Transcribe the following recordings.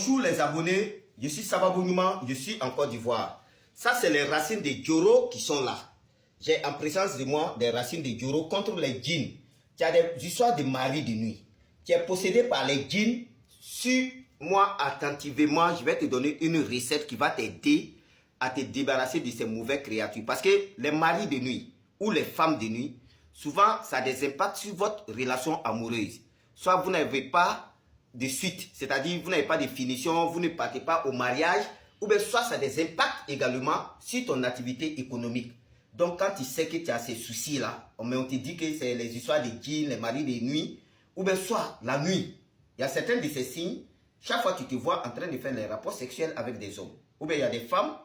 Bonjour les abonnés, je suis Sababou Numa, je suis en Côte d'Ivoire. Ça c'est les racines de Djoro qui sont là. J'ai en présence de moi des racines de Djoro contre les djinns. Il y a des histoires de mari de nuit qui est possédé par les djinns. Suis-moi attentivement, je vais te donner une recette qui va t'aider à te débarrasser de ces mauvaises créatures. Parce que les maris de nuit ou les femmes de nuit, souvent ça a des impacts sur votre relation amoureuse. Soit vous n'avez pas de suite, c'est-à-dire vous n'avez pas de finition, vous ne partez pas au mariage, ou bien soit ça a des impacts également sur ton activité économique. Donc quand tu sais que tu as ces soucis-là, on te dit que c'est les histoires des djinns, les maris de nuit, ou bien soit la nuit. Il y a certains de ces signes, chaque fois que tu te vois en train de faire les rapports sexuels avec des hommes. Ou bien il y a des femmes,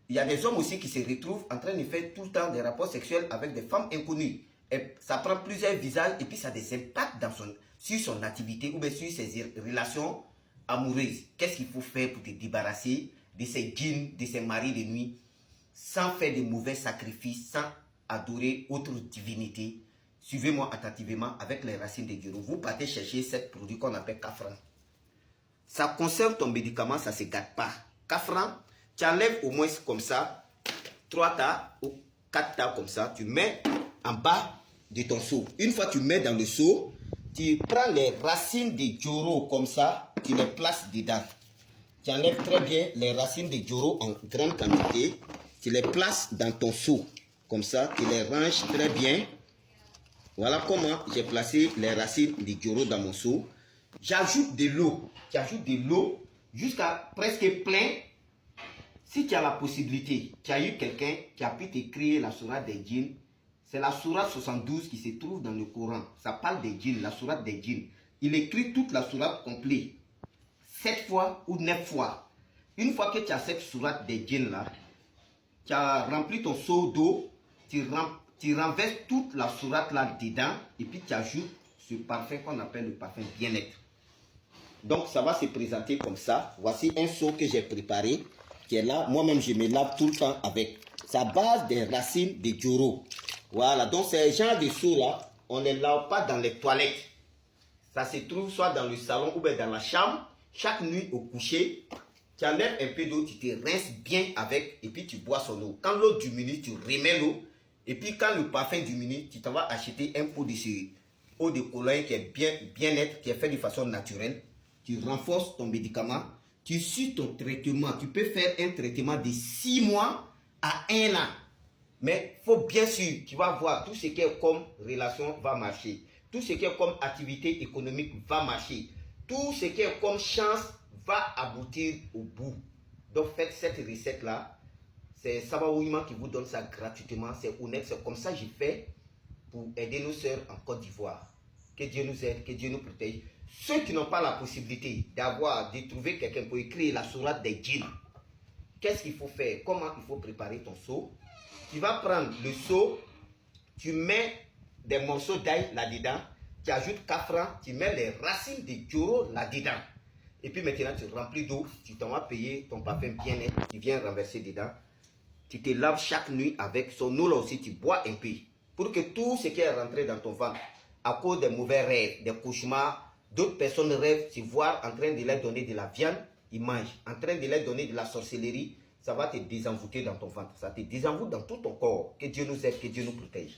il y a des hommes aussi qui se retrouvent en train de faire tout le temps des rapports sexuels avec des femmes inconnues. Et ça prend plusieurs visages et puis ça a des impacts sur son activité ou bien sur ses relations amoureuses. Qu'est-ce qu'il faut faire pour te débarrasser de ces djinns, de ces maris de nuit, sans faire de mauvais sacrifices, sans adorer autre divinité? Suivez-moi attentivement avec les racines de Djoro. Vous partez chercher ce produit qu'on appelle Kafran. Ça conserve ton médicament, ça ne se gâte pas. Kafran, tu enlèves au moins comme ça, 3 tas ou 4 tas comme ça, tu mets en bas de ton seau. Une fois que tu mets dans le seau, tu prends les racines de Djoro comme ça, tu les places dedans. Tu enlèves très bien les racines de Djoro en grande quantité, tu les places dans ton seau. Comme ça, tu les ranges très bien. Voilà comment j'ai placé les racines de Djoro dans mon seau. J'ajoute de l'eau. Tu ajoutes de l'eau jusqu'à presque plein. Si tu as la possibilité, tu as eu quelqu'un qui a pu te créer la sourate des djinns, c'est la sourate 72 qui se trouve dans le Coran. Ça parle des djinns, la sourate des djinns. Il écrit toute la sourate complète, 7 fois ou 9 fois. Une fois que tu as cette sourate des djinns là, tu as rempli ton seau d'eau, tu renverses toute la sourate là dedans et puis tu ajoutes ce parfum qu'on appelle le parfum bien-être. Donc ça va se présenter comme ça. Voici un seau que j'ai préparé qui est là. Moi-même je me lave tout le temps avec. C'est à base des racines de Djoro. Voilà, donc ces genres de seaux là, on ne les lave pas dans les toilettes. Ça se trouve soit dans le salon ou bien dans la chambre. Chaque nuit au coucher, tu enlèves un peu d'eau, tu te rinces bien avec et puis tu bois son eau. Quand l'eau diminue, tu remets l'eau. Et puis quand le parfum diminue, tu t'en vas acheter un pot de eau de cologne qui est bien nette, qui est fait de façon naturelle. Tu renforces ton médicament, tu suis ton traitement. Tu peux faire un traitement de 6 mois à 1 an. Mais il faut bien sûr, tu vas voir, tout ce qui est comme relation va marcher. Tout ce qui est comme activité économique va marcher. Tout ce qui est comme chance va aboutir au bout. Donc faites cette recette-là. C'est Sababou Numa qui vous donne ça gratuitement. C'est honnête, c'est comme ça que j'ai fait pour aider nos sœurs en Côte d'Ivoire. Que Dieu nous aide, que Dieu nous protège. Ceux qui n'ont pas la possibilité de trouver quelqu'un pour écrire la sourate des djinns, qu'est-ce qu'il faut faire? Comment il faut préparer ton seau? Tu vas prendre le seau, tu mets des morceaux d'ail là-dedans, tu ajoutes Kafran, tu mets les racines de Djoro là-dedans. Et puis maintenant, tu remplis d'eau, tu t'en vas payer ton parfum bien net, tu viens renverser dedans. Tu te laves chaque nuit avec son eau là aussi, tu bois un peu. Pour que tout ce qui est rentré dans ton ventre, à cause des mauvais rêves, des cauchemars, d'autres personnes rêvent se voir en train de leur donner de la viande, ils mangent. En train de leur donner de la sorcellerie, ça va te désenvoûter dans ton ventre. Ça te désenvoûte dans tout ton corps. Que Dieu nous aide, que Dieu nous protège.